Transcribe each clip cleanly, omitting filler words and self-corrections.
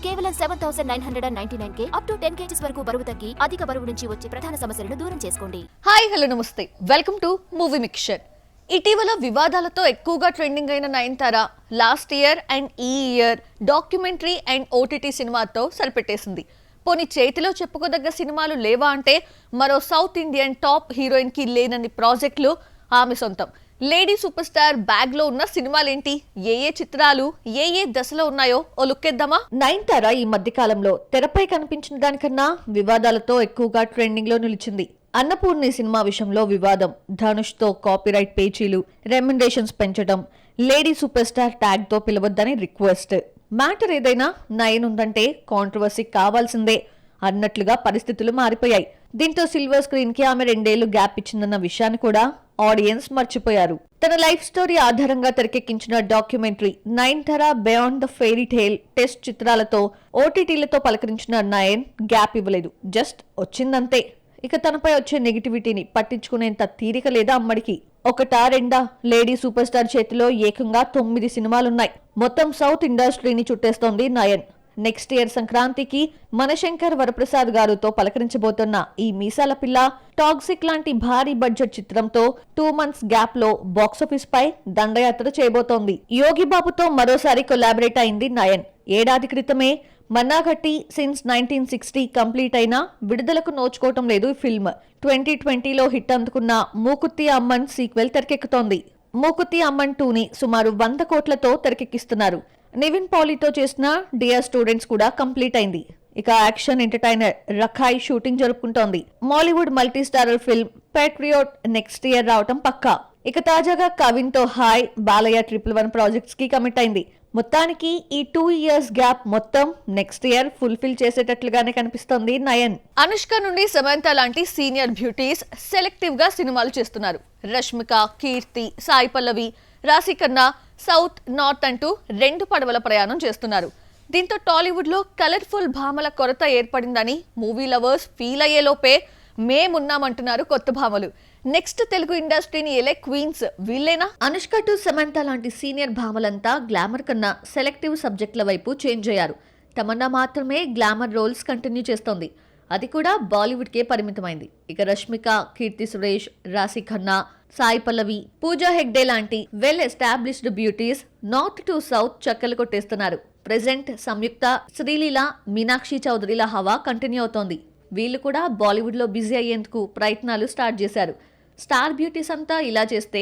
కేవలం 7,999K up to 10 kgs వరకు బరువు తగ్గి అధిక బరువు నుంచి వచ్చే ప్రధాన సమస్యలను దూరం చేసుకోండి. హాయ్ హలో నమస్తే, వెల్కమ్ టు మూవీ మిక్చర్. ఇటీవల వివాదాలతో ఎక్కువగా ట్రెండింగ్ అయిన నయనతార లాస్ట్ ఇయర్ అండ్ ఈ ఇయర్ డాక్యుమెంటరీ అండ్ ఓటీటీ సినిమాతో సరిపెట్టేసింది. పోనీ చేతిలో చెప్పుకోదగ్గ సినిమాలు లేవా అంటే మరో సౌత్ ఇండియన్ టాప్ హీరోయిన్ కి లేనన్ని ప్రాజెక్టులు ఆమె సొంతం. లేడీ సూపర్ స్టార్ బ్యాగ్ లో ఉన్న సినిమాలేంటి, ఏ చిత్రాలు ఏ దశలో ఉన్నాయో ఓ లుక్కేద్దామా? నయనతార ఈ మధ్య కాలంలో తెరపై కనిపించిన దానికన్నా వివాదాలతో ఎక్కువగా ట్రెండింగ్ లో నిలిచింది. అన్నపూర్ణి సినిమా విషయంలో వివాదం, ధనుష్ తో కాపీరైట్ పేచీలు, రెమ్యునరేషన్స్ పెంచడం, లేడీ సూపర్ స్టార్ ట్యాగ్ తో పిలవద్దని రిక్వెస్ట్. మ్యాటర్ ఏదైనా నయన్ ఉందంటే కాంట్రవర్సీ కావాల్సిందే అన్నట్లుగా పరిస్థితులు మారిపోయాయి. దీంతో సిల్వర్ స్క్రీన్ కి ఆమె 2 ఏళ్లు గ్యాప్ ఇచ్చిందన్న విషయాన్ని కూడా ఆడియన్స్ మర్చిపోయారు. తన లైఫ్ స్టోరీ ఆధారంగా తెరకెక్కించిన documentary Nayanthara beyond the fairy tale test చిత్రాలతో ఓటీటీలతో పలకరించిన నయన్ గ్యాప్ ఇవ్వలేదు, జస్ట్ వచ్చిందంతే. ఇక తనపై వచ్చే నెగిటివిటీని పట్టించుకునేంత తీరిక లేదా అమ్మడికి. ఒకటా రెండా, లేడీ సూపర్ స్టార్ చేతిలో ఏకంగా 9 సినిమాలున్నాయి. మొత్తం సౌత్ ఇండస్ట్రీని చుట్టేస్తోంది నయన్. నెక్స్ట్ ఇయర్ సంక్రాంతికి మనశంకర్ వరప్రసాద్ గారుతో పలకరించబోతున్న ఈ మీసాల పిల్ల టాక్సిక్ లాంటి భారీ బడ్జెట్ చిత్రంతో 2 months గ్యాప్ లో బాక్సాఫీస్ పై దండయాత్ర చేయబోతోంది. యోగి బాబుతో మరోసారి కొలాబరేట్ అయింది నయన్. ఏడాది క్రితమే మన్నాగట్టి సిన్స్ 1960 కంప్లీట్ అయినా విడుదలకు నోచుకోవటం లేదు ఈ ఫిల్మ్. 2020లో హిట్ అందుకున్న మూకుత్తి అమ్మన్ సీక్వెల్ తెరకెక్కుతోంది. మూకుత్తి అమ్మన్ 2ని సుమారు 100 కోట్లతో తెరకెక్కిస్తున్నారు. నివిన్ పాలీతో చేసిన డియర్ స్టూడెంట్స్ కూడా కంప్లీట్ అయింది. ఇక యాక్షన్ ఎంటర్టైనర్ రఖాయ్ షూటింగ్ జరుపుకుంటోంది. Mollywood multi starrer film Patriot next year రావటం పక్కా. ఇక తాజాగా కవిన్ తో హాయ్, బాలయ్య 111 ప్రాజెక్ట్స్ కి కమిట్ అయింది. మొత్తానికి ఈ 2 years గ్యాప్ మొత్తం నెక్స్ట్ ఇయర్ ఫుల్ఫిల్ చేసేటట్లుగానే కనిపిస్తోంది నయన్. అనుష్క నుండి సమంత లాంటి సీనియర్ బ్యూటీస్ సెలెక్టివ్ గా సినిమాలు చేస్తున్నారు. రష్మిక, కీర్తి, సాయి పల్లవి, రాశి ఖన్నా సౌత్ నార్త్ అంటూ 2 పడవల ప్రయాణం చేస్తున్నారు. దీంతో టాలీవుడ్ లో కలర్ఫుల్ భామల కొరత ఏర్పడిందని మూవీ లవర్స్ ఫీల్ అయ్యేలోపే మేమున్నామంటున్నారు కొత్త భామలు. నెక్స్ట్ తెలుగు ఇండస్ట్రీని ఏలే క్వీన్స్ వీళ్ళేనా? అనుష్క టు సమంత లాంటి సీనియర్ భామలంతా గ్లామర్ కన్నా సెలెక్టివ్ సబ్జెక్టుల వైపు చేంజ్ అయ్యారు. తమన్నా మాత్రమే గ్లామర్ రోల్స్ కంటిన్యూ చేస్తోంది, అది కూడా బాలీవుడ్ కే పరిమితమైంది. ఇక రష్మిక, కీర్తి సురేష్, రాశి ఖన్నా, సాయి పల్లవి, పూజా హెగ్డే లాంటి well established beauties north to south చక్కలు కొట్టేస్తున్నారు. ప్రెజెంట్ సంయుక్త, శ్రీలీల, మీనాక్షి చౌదరిల హవా కంటిన్యూ అవుతోంది. వీళ్ళు కూడా బాలీవుడ్ లో బిజీ అయ్యేందుకు ప్రయత్నాలు స్టార్ట్ చేశారు. స్టార్ బ్యూటీస్ అంతా ఇలా చేస్తే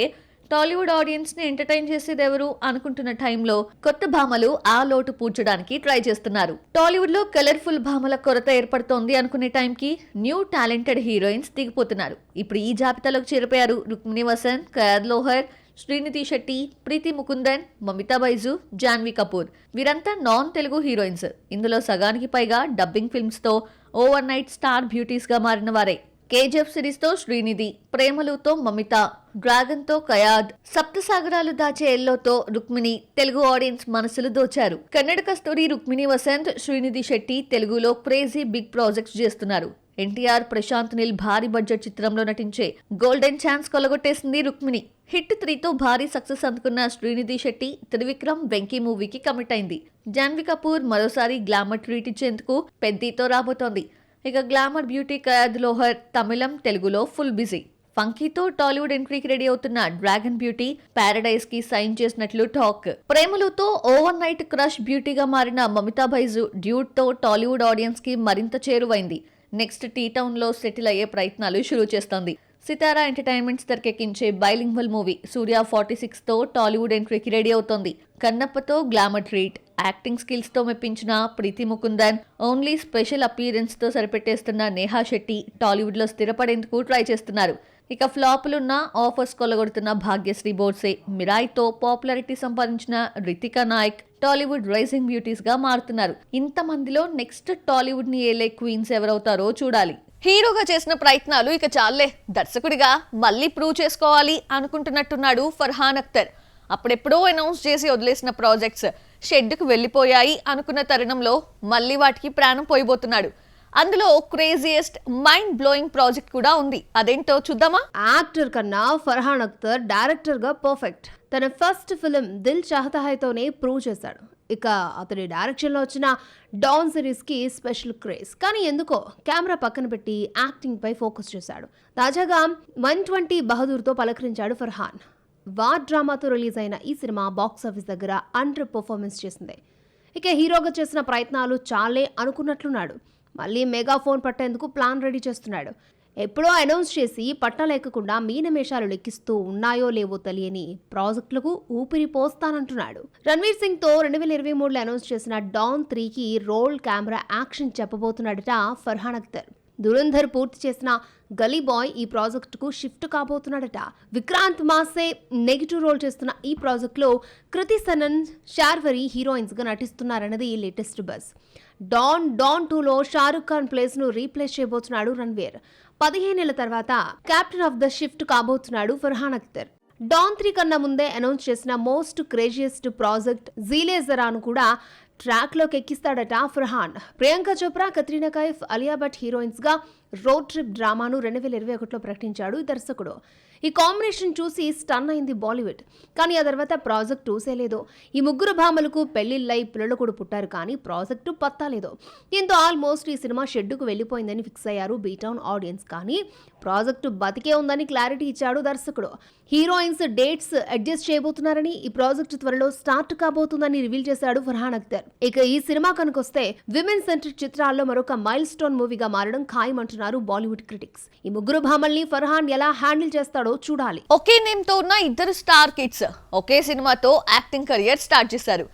టాలీవుడ్ ఆడియన్స్ ని ఎంటర్టైన్ చేసేది ఎవరు అనుకుంటున్న టైంలో కొత్త భామలు ఆ లోటు పూడ్చడానికి ట్రై చేస్తున్నారు. టాలీవుడ్ లో కలర్ఫుల్ భామల కొరత ఏర్పడుతోంది అనుకునే టైంకి న్యూ టాలెంటెడ్ హీరోయిన్స్ దిగిపోతున్నారు. ఇప్పుడు ఈ జాబితాలోకి చేరిపోయారు రుక్మిణి వసంత్, కయాద్ లోహర్, శ్రీనిధి శెట్టి, ప్రీతి ముకుందన్, మమితా బైజు, జాన్వీ కపూర్. వీరంతా నాన్ తెలుగు హీరోయిన్స్. ఇందులో సగానికి పైగా డబ్బింగ్ ఫిల్మ్స్ తో ఓవర్ నైట్ స్టార్ బ్యూటీస్ గా మారిన వారే. కేజీఎఫ్ సిరీస్ తో శ్రీనిధి, ప్రేమలుతో మమిత, డ్రాగన్ తో కయాద్, సప్తసాగరాలు దాచే ఎల్లోతో రుక్మిణి తెలుగు ఆడియన్స్ మనసులు దోచారు. కన్నడ కస్తూరి రుక్మిణి వసంత్, శ్రీనిధి శెట్టి తెలుగులో క్రేజీ బిగ్ ప్రాజెక్ట్స్ చేస్తున్నారు. ఎన్టీఆర్, ప్రశాంత్ నీల్ భారీ బడ్జెట్ చిత్రంలో నటించే గోల్డెన్ ఛాన్స్ కొలగొట్టేసింది రుక్మిణి. హిట్ 3తో భారీ సక్సెస్ అందుకున్న శ్రీనిధి శెట్టి త్రివిక్రమ్ వెంకీ మూవీకి కమిట్ అయింది. జాన్వీ కపూర్ మరోసారి గ్లామర్ ట్రీట్ ఇచ్చేందుకు పెద్దీతో రాబోతోంది. ఇక గ్లామర్ బ్యూటీ కయాద్ లోహర్ తమిళం, తెలుగులో ఫుల్ బిజీ. ఫంకీతో టాలీవుడ్ ఎంట్రీకి రెడీ అవుతున్న డ్రాగన్ బ్యూటీ పారడైజ్ కి సైన్ చేసినట్లు టాక్. ప్రేమలుతో ఓవర్ నైట్ క్రష్ బ్యూటీగా మారిన మమితా బైజు డ్యూట్ తో టాలీవుడ్ ఆడియన్స్ కి మరింత చేరువైంది. నెక్స్ట్ టీ టౌన్ లో సెటిల్ అయ్యే ప్రయత్నాలు షురూ చేస్తోంది. సితారా ఎంటర్టైన్మెంట్స్ తెరకెక్కించే బైలింగ్వల్ మూవీ సూర్య 46 తో టాలీవుడ్ ఎంట్రీకి రెడీ అవుతోంది. కన్నప్పతో గ్లామర్ ట్రీట్, యాక్టింగ్ స్కిల్స్ తో మెప్పించిన ప్రీతి ముకుందన్, ఓన్లీ స్పెషల్ అపీరెన్స్ తో సరిపెట్టేస్తున్న నేహా శెట్టి టాలీవుడ్ లో స్థిరపడేందుకు ట్రై చేస్తున్నారు. ఇక ఫ్లాపులున్న ఆఫర్స్ కొల్లగొడుతున్న భాగ్యశ్రీ బోర్సే, మిరాయ్తో పాపులారిటీ సంపాదించిన రితికా నాయక్ టాలీవుడ్ రైజింగ్ బ్యూటీస్ గా మారుతున్నారు. ఇంతమందిలో నెక్స్ట్ టాలీవుడ్ ని ఏలే క్వీన్స్ ఎవరవుతారో చూడాలి. హీరోగా చేసిన ప్రయత్నాలు ఇక చాలే, దర్శకుడిగా మళ్ళీ ప్రూవ్ చేసుకోవాలి అనుకుంటున్నట్టున్నాడు ఫర్హాన్ అఖ్తర్. అప్పుడెప్పుడో అనౌన్స్ చేసి వదిలేసిన ప్రాజెక్ట్స్ షెడ్డుకు వెళ్లిపోయాయి అనుకున్న తరుణంలో మళ్ళీ వాటికి ప్రాణం పోయిపోతున్నాడు. అందులో క్రేజియెస్ట్ మైండ్ బ్లోయింగ్ ప్రాజెక్ట్ కూడా ఉంది. అదేంటో చూద్దామా? యాక్టర్ కన్నా ఫర్హాన్ అఖ్తర్ డైరెక్టర్ గా పర్ఫెక్ట్. తన ఫస్ట్ ఫిల్మ్ దిల్ చాహతా హైతోనే ప్రూవ్ చేశాడు. ఇక అతడి డైరెక్షన్లో వచ్చిన డాన్ సిరీస్కి స్పెషల్ క్రేజ్. కానీ ఎందుకో కెమెరా పక్కన పెట్టి యాక్టింగ్పై ఫోకస్ చేశాడు. తాజాగా 120 బహదూర్తో పలకరించాడు ఫర్హాన్. వార్ డ్రామాతో రిలీజ్ అయిన ఈ సినిమా బాక్సాఫీస్ దగ్గర అండర్ పర్ఫార్మెన్స్ చేసింది. ఇక హీరోగా చేసిన ప్రయత్నాలు చాలే అనుకున్నట్లున్నాడు. మళ్ళీ మెగాఫోన్ పట్టేందుకు ప్లాన్ రెడీ చేస్తున్నాడు. ఎప్పుడో అనౌన్స్ చేసి పట్టలేకకుండా మీనమేషాలు లెక్కిస్తూ ఉన్నాయో లేవో తెలియని ప్రాజెక్టులకు ఊపిరి పోస్తానంటున్నాడు. రణ్వీర్ సింగ్ తో 2023లో అనౌన్స్ చేసిన డాన్ 3కి రోల్ కెమెరా యాక్షన్ చెప్పబోతున్నాడట ఫర్హాన్ అఖ్తర్. దురంధర్ పూర్తి చేసిన గలీ బాయ్ ఈ ప్రాజెక్టుకు షిఫ్ట్ కాబోతున్నాడట. విక్రాంత్ మాసే నెగిటివ్ రోల్ చేస్తున్న ఈ ప్రాజెక్టులో కృతి సనన్, శార్వరి హీరోయిన్స్ గా నటిస్తున్నారన్నది లేటెస్ట్ బజ్. డాన్ 2లో షారుఖ్ ఖాన్ ప్లేస్ ను రీప్లేస్ చేయబోతున్నాడు రణ్వీర్. 15 ఏళ్ల తర్వాత కెప్టెన్ ఆఫ్ ద షిఫ్ట్ కాబోతున్నాడు ఫర్హాన్ అఖ్తర్. డాన్ 3 కన్నా ముందే అనౌన్స్ చేసిన మోస్ట్ క్రేజియస్ట్ ప్రాజెక్ట్ జీలే జరాను కూడా ట్రాక్ లోకి ఎక్కిస్తాడట ఫర్హాన్. ప్రియాంక చోప్రా, కత్రీనా కైఫ్, అలియా భట్ హీరోయిన్స్ గా రోడ్ ట్రిప్ డ్రామాను 2021లో ప్రకటించాడు ఈ దర్శకుడు. ఈ కాంబినేషన్ చూసి స్టన్ అయింది బాలీవుడ్. కానీ ఆ తర్వాత ప్రాజెక్ట్ ఊసేలేదు. ఈ ముగ్గురు భామలకు పెళ్లిళ్ళై పిల్లలు కూడా పుట్టారు, కానీ ప్రాజెక్టు పత్తాలేదు. దీంతో ఆల్మోస్ట్ ఈ సినిమా షెడ్డుకు వెళ్లిపోయిందని ఫిక్స్ అయ్యారు బీటౌన్ ఆడియన్స్. కానీ ప్రాజెక్టు బతికే ఉందని క్లారిటీ ఇచ్చాడు దర్శకుడు. హీరోయిన్స్ డేట్స్ అడ్జస్ట్ చేయబోతున్నారని, ఈ ప్రాజెక్టు త్వరలో స్టార్ట్ కాబోతుందని రివీల్ చేశాడు ఫర్హాన్ అఖ్తర్. ఇక ఈ సినిమా కనుకొస్తే విమెన్ సెంట్రిక్ చిత్రాల్లో మరొక మైల్ స్టోన్ మూవీగా మారడం ఖాయమంటున్నారు బాలీవుడ్ క్రిటిక్స్. ఈ ముగ్గురు భామల్ని ఫర్హాన్ ఎలా హ్యాండిల్ చేస్తాడో చూడాలి. ఒకే నేమ్ తో ఉన్న ఇద్దరు స్టార్ కిడ్స్ ఒకే సినిమాతో యాక్టింగ్ కెరియర్ స్టార్ట్ చేశారు.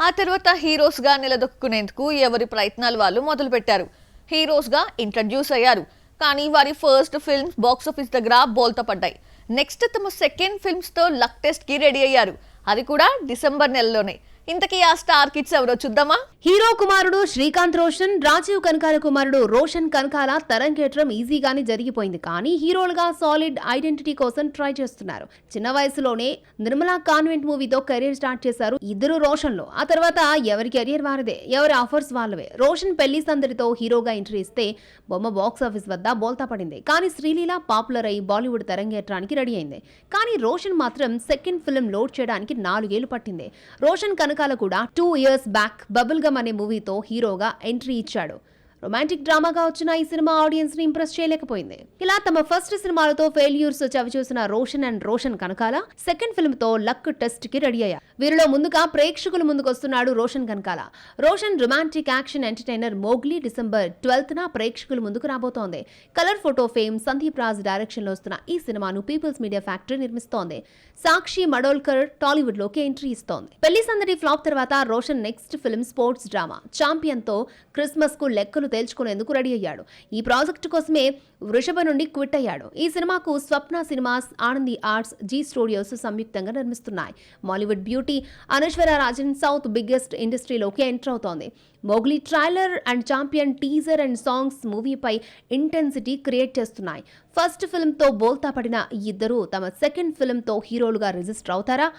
ఆ తర్వాత హీరోస్ గా నిలదొక్కునేందుకు ఎవరి ప్రయత్నాలు వాళ్ళు మొదలు పెట్టారు. హీరోస్ గా ఇంట్రడ్యూస్ అయ్యారు. కానీ వారి ఫస్ట్ ఫిల్మ్స్ బాక్సాఫీస్ దగ్గర బోల్తా పడ్డాయి. నెక్స్ట్ తమ సెకండ్ ఫిల్మ్స్ తో లక్ టెస్ట్ కి రెడీ అయ్యారు. అది కూడా డిసెంబర్ నెలలోనే. ఇంతకీ ఆ స్టార్ కిడ్స్ ఎవరో చూద్దామా? హీరో కుమారుడు శ్రీకాంత్ రోషన్, రాజీవ్ కనకాల కుమారుడు రోషన్ కనకాల తరంగేట్రం ఈజీగానే జరిగిపోయింది. కానీ హీరోలుగా సాలిడ్ ఐడెంటిటీ కోసం ట్రై చేస్తున్నారు. చిన్న వయసులోనే నిర్మలా కాన్వెంట్ మూవీతో కెరీర్ స్టార్ట్ చేశారు ఇద్దరు రోషన్లు. ఆ తర్వాత ఎవరి కెరీర్ వారిదే, ఎవరి ఆఫర్స్ వాళ్ళవే. రోషన్ పెళ్లి సందడితో హీరోగా ఎంట్రీ ఇస్తే బొమ్మ బాక్స్ ఆఫీస్ వద్ద బోల్తా పడింది. కానీ శ్రీలీల పాపులర్ అయి బాలీవుడ్ తరంగేట్రానికి రెడీ అయింది. కానీ రోషన్ మాత్రం సెకండ్ ఫిల్మ్ లోడ్ చేయడానికి 4 ఏళ్లు పట్టింది. రోషన్ కనకాల కూడా 2 years బ్యాక్ బబుల్ గమ్ అనే మూవీతో హీరోగా ఎంట్రీ ఇచ్చాడు. రొమాంటిక్ డ్రామాగా వచ్చిన ఈ సినిమా ఆడియన్స్ ని ఇంప్రెస్ చేయలేకపోయింది. ఇలా తమ ఫస్ట్ సినిమాలతో ఫెయిల్యూర్స్ చవిచూసిన Roshan and Roshan Kanakala second film తో లక్ టెస్ట్ కి రెడీ అయ్యారు. వీరిలో ముందుగా ప్రేక్షకుల ముందుకు వస్తున్నాడు Roshan Kanakala. Roshan romantic action entertainer Mowgli December 12న ప్రేక్షకుల ముందుకు రాబోతోంది. Colour photo fame Sandeep Raj direction లో వస్తున్న ఈ సినిమాను పీపుల్స్ మీడియా ఫ్యాక్టరీ నిర్మిస్తోంది. సాక్షి మడోల్కర్ టాలీవుడ్ లోకి ఎంట్రీ ఇస్తోంది. పెళ్లి సందడి ఫ్లాప్ తర్వాత Roshan next film sports drama champion తో క్రిస్మస్ కు లెక్కలు తేల్చుకునేందుకు రెడీ అయ్యాడు. ఈ ప్రాజెక్టు కోసమే వృషభ నుండి క్విట్ అయ్యాడు. ఈ సినిమాకు Swapna cinemas, Anandi arts, Zee studios సంయుక్తంగా నిర్మిస్తున్నాయి. Mollywood beauty Anaswara Rajan south biggest ఇండస్ట్రీలోకి ఎంటర్ అవుతోంది. Mowgli trailer and champion teaser and songs మూవీపై ఇంటెన్సిటీ క్రియేట్ చేస్తున్నాయి. ఫస్ట్ ఫిల్మ్ తో బోల్తా పడిన ఈ ఇద్దరు తమ సెకండ్ ఫిల్మ్ తో హీరోలుగా రిజిస్టర్ అవుతారా?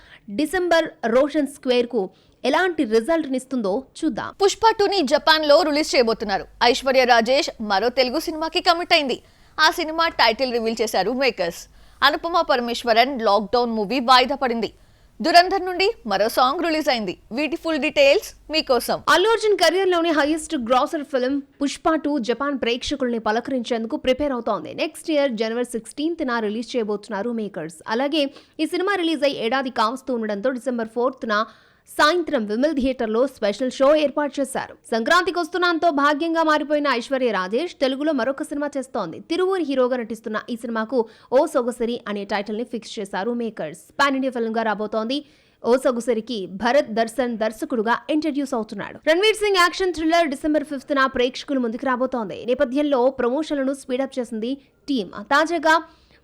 డిసెంబర్ రోషన్ స్క్వేర్ కు ఎలాంటి రిజల్ట్ నిస్తుందో చూద్దాం. పుష్ప 2ని జపాన్ లో రిలీజ్ చేయబోతున్నారు. ఐశ్వర్య రాజేష్ మరో తెలుగు సినిమాకి కమిట్ అయింది. ఆ సినిమా టైటిల్ రివీల్ చేశారు makers. Anupama Parameswaran lockdown movie వాయిదా పడింది. దురంధర్ నుండి మరో సాంగ్ రిలీజ్ అయింది. వీటి ఫుల్ డీటెయిల్స్ మీకోసం. అల్లు అర్జున్ కెరియర్ లోని highest grosser film Pushpa 2 Japan ప్రేక్షకుల్ని పలకరించేందుకు ప్రిపేర్ అవుతోంది. నెక్స్ట్ ఇయర్ జనవరి 16న రిలీజ్ చేయబోతున్నారు మేకర్స్. అలాగే ఈ సినిమా రిలీజ్ అయ్యి ఏడాది కావస్తూ ఉండడంతో డిసెంబర్ 4న సాయంత్రం విమల్ థియేటర్లో స్పెషల్ షో ఏర్పాటు చేశారు. సంక్రాంతికి వస్తున్నాంతో భాగ్యంగా మారిపోయిన ఐశ్వర్య రాజేష్ తెలుగులో మరొక సినిమా చేస్తోంది. తిరువూరి హీరోగా నటిస్తున్న ఈ సినిమాకు ఓ సొగసరి అనే టైటిల్ ని ఫిక్స్ చేశారు మేకర్స్. పాన్ ఇండియా ఫిల్మ్ గా రాబోతోంది. ఓ సొగసరికి భరత్ దర్శన్ దర్శకుడుగా ఇంట్రడ్యూస్ అవుతున్నాడు. Ranveer Singh action thriller December 5న ప్రేక్షకుల ముందుకు రాబోతోంది. నేపథ్యంలో ప్రమోషన్లను స్పీడప్ చేసింది టీమ్. తాజాగా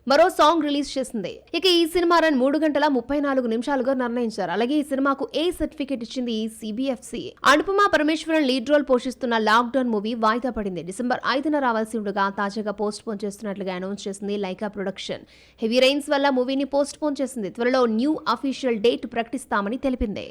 మరో సాంగ్ రిలీజ్ చేసింది. ఇక ఈ సినిమా రన్ 3 గంటల 34 నిమిషాలుగా నిర్ణయించారు. అలాగే ఈ సినిమాకు ఏ సర్టిఫికేట్ ఇచ్చింది CBFC. Anupama Parameswaran lead role పోషిస్తున్న లాక్డౌన్ మూవీ వాయిదా పడింది. డిసెంబర్ 5న రావాల్సి ఉండగా తాజాగా పోస్ట్ పోన్ చేస్తున్నట్లుగా అనౌన్స్ చేసింది లైకా ప్రొడక్షన్. హెవీ రైన్స్ వల్ల మూవీని పోస్ట్ పోన్ చేసింది. త్వరలో న్యూ అఫీషియల్ డేట్ ప్రకటిస్తామని తెలిపింది.